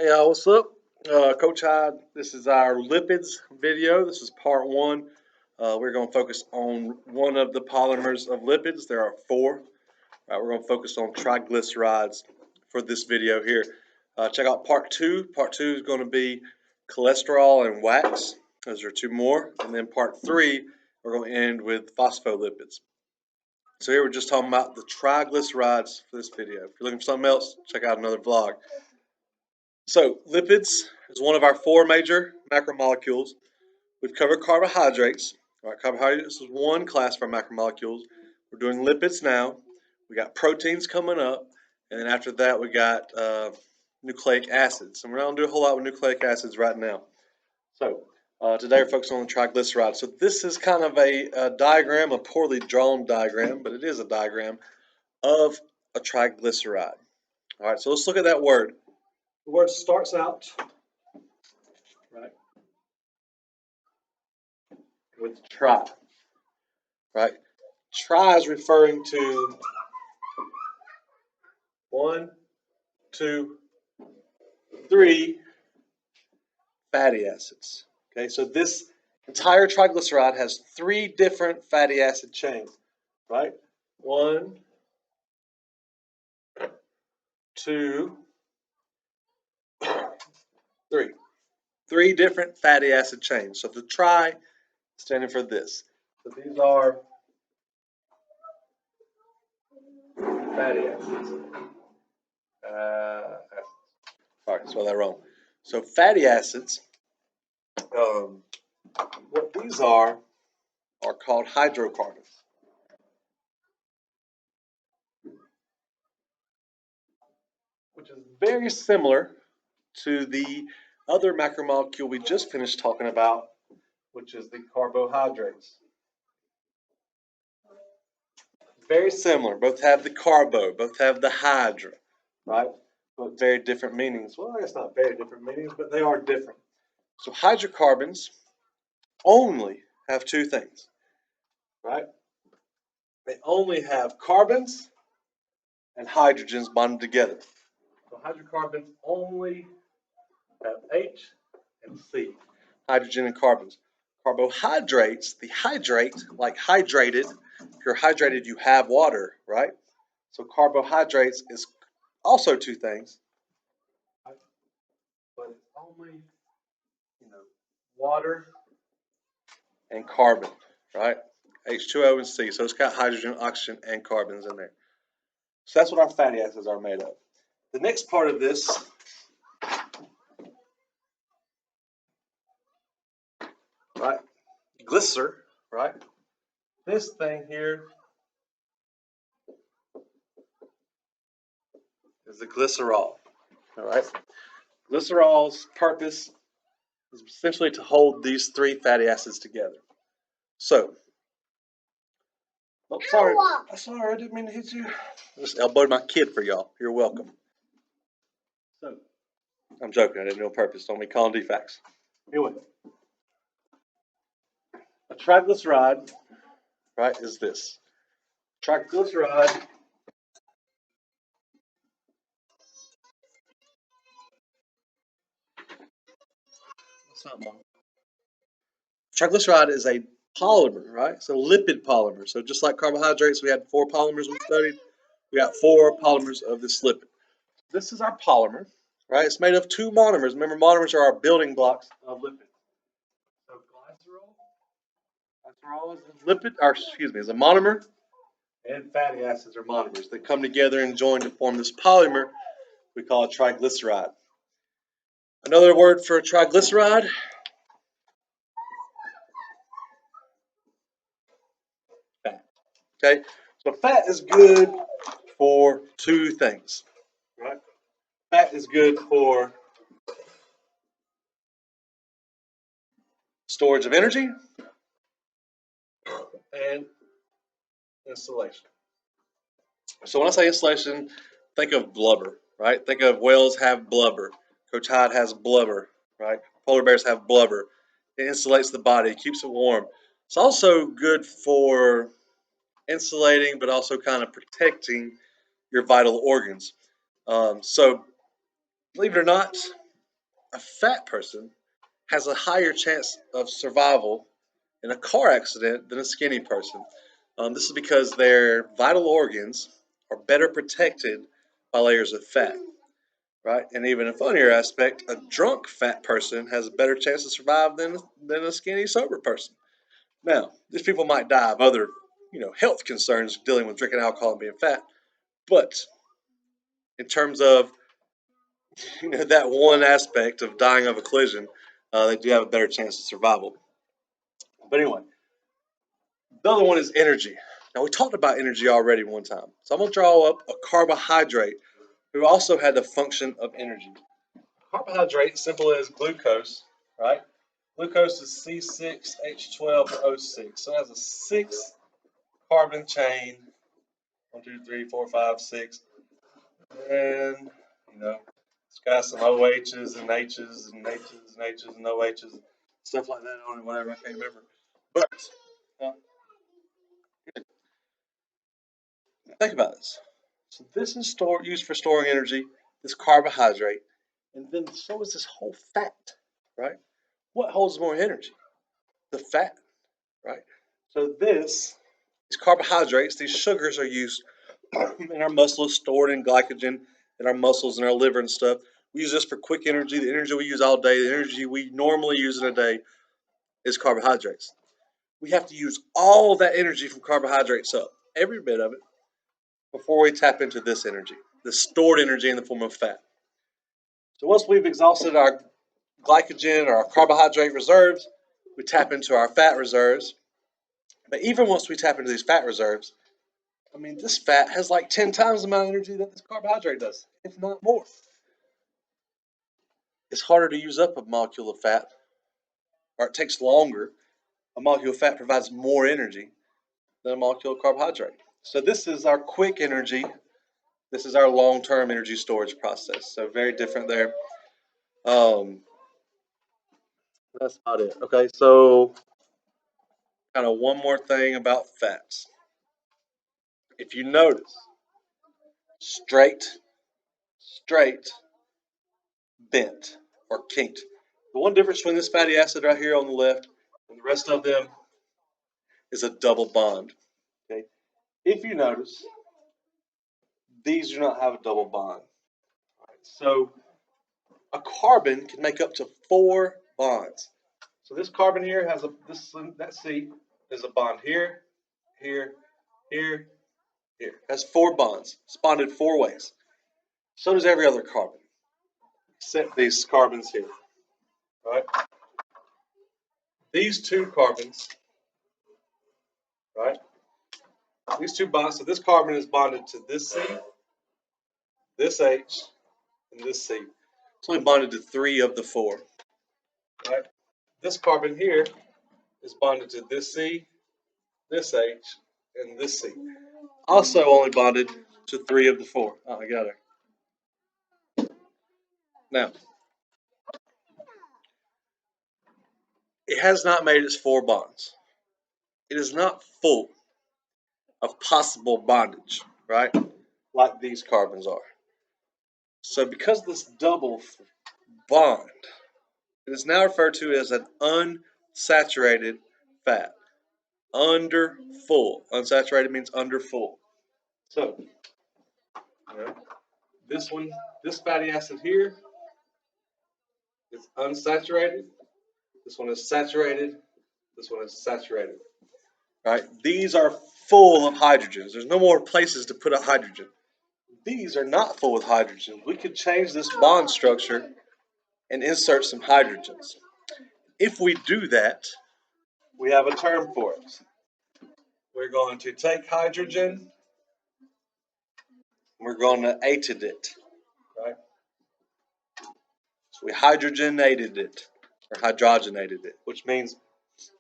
Hey y'all, what's up? Coach Hyde, this is our lipids video. This is part one. We're going to focus on one of the polymers of lipids. There are four. We're going to focus on triglycerides for this video here. Check out part two. Part two is going to be cholesterol and wax. Those are two more. And then part three, we're going to end with phospholipids. So here we're just talking about the triglycerides for this video. If you're looking for something else, check out another vlog. So lipids is one of our four major macromolecules. We've covered carbohydrates. All right, carbohydrates is one class for macromolecules. We're doing lipids now. We got proteins coming up, and then after that we got nucleic acids. And we're not going to do a whole lot with nucleic acids right now. So today we're focusing on the triglycerides. So this is kind of a diagram, a poorly drawn diagram, but it is a diagram of a triglyceride. All right, so let's look at that word. The word starts out right with tri, right? Tri is referring to 1, 2, 3 fatty acids. Okay, so this entire triglyceride has 3 different fatty acid chains, right? 1, 2, 3. 3 different fatty acid chains. So the tri standing for this. So these are fatty acids. Sorry, spelled that wrong. So fatty acids, what these are called hydrocarbons. Which is very similar to the other macromolecule we just finished talking about, which is the carbohydrates. Very similar. Both have the carbo, both have the hydra, right? But very different meanings. Well, I guess not very different meanings, but they are different. So hydrocarbons only have 2 things, right? They only have carbons and hydrogens bonded together. So hydrocarbons only have H and C, hydrogen and carbons. Carbohydrates, the hydrate, like hydrated, if you're hydrated, you have water, right? So carbohydrates is also 2 things, but it's only, water and carbon, right? H2O and C. So it's got hydrogen, oxygen, and carbons in there. So that's what our fatty acids are made of. The next part of this right? Glycer, right? This thing here is the glycerol, all right? Glycerol's purpose is essentially to hold these 3 fatty acids together. So, oh, sorry, I didn't mean to hit you. I just elbowed my kid for y'all. You're welcome. So, I'm joking. I didn't do it on purpose. Don't be calling defects. Anyway, a triglyceride, right, is this. Triglyceride Triglyceride is a polymer, right? It's a lipid polymer. So just like carbohydrates, we had 4 polymers we studied. We got 4 polymers of this lipid. This is our polymer, right? It's made of 2 monomers. Remember, monomers are our building blocks of lipids. So glycerol is a lipid, or excuse me, is a monomer, and fatty acids are monomers. They come together and join to form this polymer we call a triglyceride. Another word for a triglyceride, fat. Okay, so fat is good for 2 things, right? Fat is good for storage of energy and insulation. So when I say insulation, think of blubber, right? Think of whales have blubber. Coach Hyde has blubber, right? Polar bears have blubber. It insulates the body, keeps it warm. It's also good for insulating, but also kind of protecting your vital organs. So believe it or not, a fat person has a higher chance of survival in a car accident than a skinny person. This is because their vital organs are better protected by layers of fat, right? And even a funnier aspect, a drunk fat person has a better chance to survive than a skinny sober person. Now, these people might die of other, health concerns dealing with drinking alcohol and being fat, but in terms of that one aspect of dying of a collision, they do have a better chance of survival. But anyway, the other one is energy. Now, we talked about energy already one time. So I'm going to draw up a carbohydrate who also had the function of energy. Carbohydrate, simple as glucose, right? Glucose is C6H12O6. So it has a 6 carbon chain. 1, 2, 3, 4, 5, 6. And, it's got some OHs and H's and H's and H's and OHs, stuff like that on it, whatever, I can't remember. But, uh, think about this. So this is used for storing energy, this carbohydrate, and then so is this whole fat, right? What holds more energy? The fat, right? So these carbohydrates, these sugars are used in our muscles, stored in glycogen in our muscles and our liver and stuff. We use this for quick energy. The energy we use all day, the energy we normally use in a day is carbohydrates. We have to use all that energy from carbohydrates up, every bit of it, before we tap into this energy, the stored energy in the form of fat. So once we've exhausted our glycogen or our carbohydrate reserves, we tap into our fat reserves. But even once we tap into these fat reserves, this fat has like 10 times the amount of energy that this carbohydrate does, if not more. It's harder to use up a molecule of fat, or it takes longer. A molecule of fat provides more energy than a molecule of carbohydrate. So this is our quick energy. This is our long-term energy storage process. So very different there. That's about it. Okay, so kind of one more thing about fats. If you notice, straight, bent, or kinked. The one difference between this fatty acid right here on the left and the rest of them is a double bond. Okay, if you notice, these do not have a double bond. So a carbon can make up to 4 bonds. So this carbon here has that C is a bond here, here, here, here. It has 4 bonds. It's bonded 4 ways. So does every other carbon, except these carbons here. Right? These 2 carbons, right? These 2 bonds. So this carbon is bonded to this C, this H, and this C. It's only bonded to 3 of the 4. Right? This carbon here is bonded to this C, this H, and this C. Also only bonded to 3 of the 4. Oh, I got her. Now, it has not made its 4 bonds. It is not full of possible bondage, right? Like these carbons are. So because of this double bond, it is now referred to as an unsaturated fat. Under full. Unsaturated means under full. So, this one, this fatty acid here is unsaturated. This one is saturated. This one is saturated. Right? These are full of hydrogens. There's no more places to put a hydrogen. These are not full of hydrogen. We could change this bond structure and insert some hydrogens. If we do that, we have a term for it. We're going to take hydrogen, we're going to ated it, right? So we hydrogenated it, or hydrogenated it, which means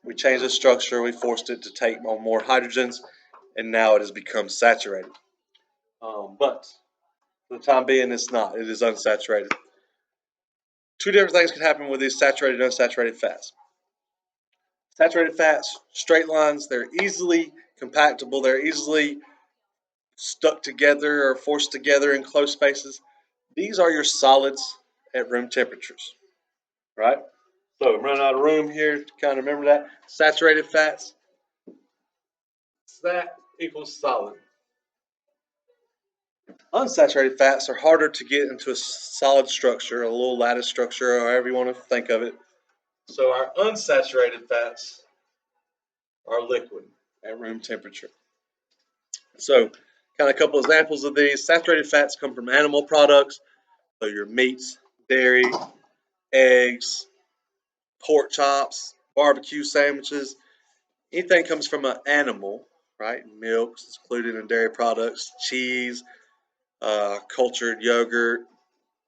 we changed the structure, we forced it to take on more hydrogens, and now it has become saturated. But for the time being, it's not. It is unsaturated. 2 different things can happen with these saturated and unsaturated fats. Saturated fats, straight lines, they're easily compactable, they're easily stuck together or forced together in close spaces. These are your solids at room temperatures. right? So I'm running out of room here to kind of remember that. Saturated fats, that equals solid. Unsaturated fats are harder to get into a solid structure, a little lattice structure, or however you want to think of it. So our unsaturated fats are liquid at room temperature. So kind of a couple examples of these. Saturated fats come from animal products, so your meats, dairy, eggs, pork chops, barbecue sandwiches. Anything comes from an animal, right? Milks is included in dairy products, cheese, cultured yogurt,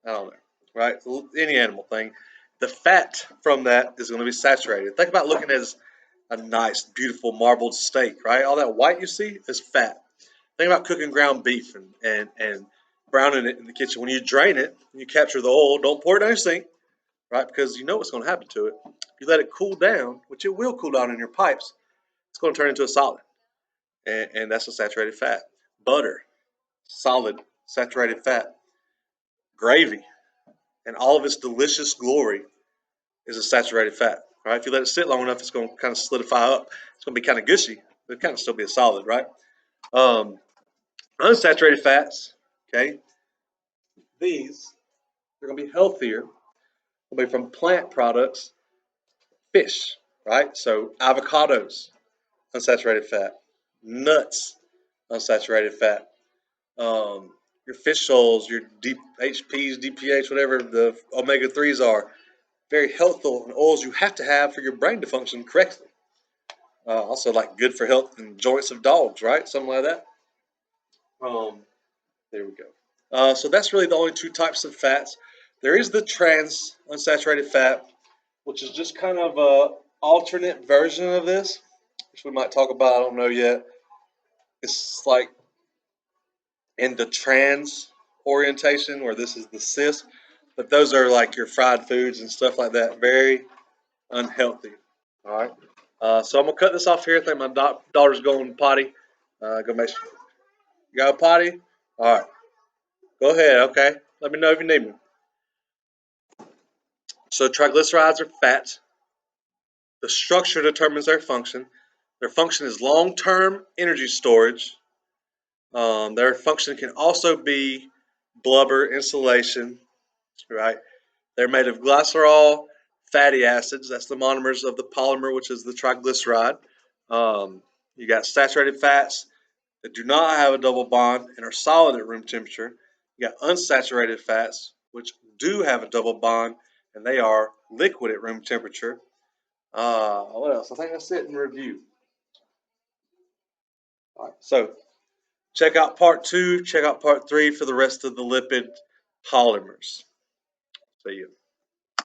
I don't know, right? Any animal thing. The fat from that is going to be saturated. Think about looking at a nice, beautiful marbled steak, right? All that white you see is fat. Think about cooking ground beef and browning it in the kitchen. When you drain it, you capture the oil. Don't pour it down your sink, right? Because you know what's going to happen to it. If you let it cool down, which it will cool down in your pipes, it's going to turn into a solid, and that's a saturated fat. Butter, solid saturated fat. Gravy, and all of its delicious glory is a saturated fat. Right? If you let it sit long enough, it's going to kind of solidify up. It's going to be kind of gushy, but it kind of still be a solid, right? Um, Unsaturated fats, okay, these are going to be healthier. They'll be from plant products, fish, right? So avocados, unsaturated fat. Nuts, unsaturated fat. Your fish oils, your HPs, DPH, whatever the omega 3s are, very healthful and oils you have to have for your brain to function correctly. Also, like good for health and joints of dogs, right? Something like that. Um, there we go. So that's really the only two types of fats. There is the trans unsaturated fat, which is just kind of a alternate version of this, which we might talk about. I don't know yet. It's like in the trans orientation, where this is the cis, but those are like your fried foods and stuff like that. Very unhealthy. All right. So I'm gonna cut this off here. I think my daughter's going potty. Go make sure you got a potty. All right. Go ahead. Okay. Let me know if you need me. So triglycerides are fat. The structure determines their function. Their function is long-term energy storage. Their function can also be blubber insulation. Right. They're made of glycerol fatty acids. That's the monomers of the polymer, which is the triglyceride. You got saturated fats that do not have a double bond and are solid at room temperature. You got unsaturated fats, which do have a double bond and they are liquid at room temperature. What else? I think that's it in review. All right, so check out part 2, check out part 3 for the rest of the lipid polymers. See you.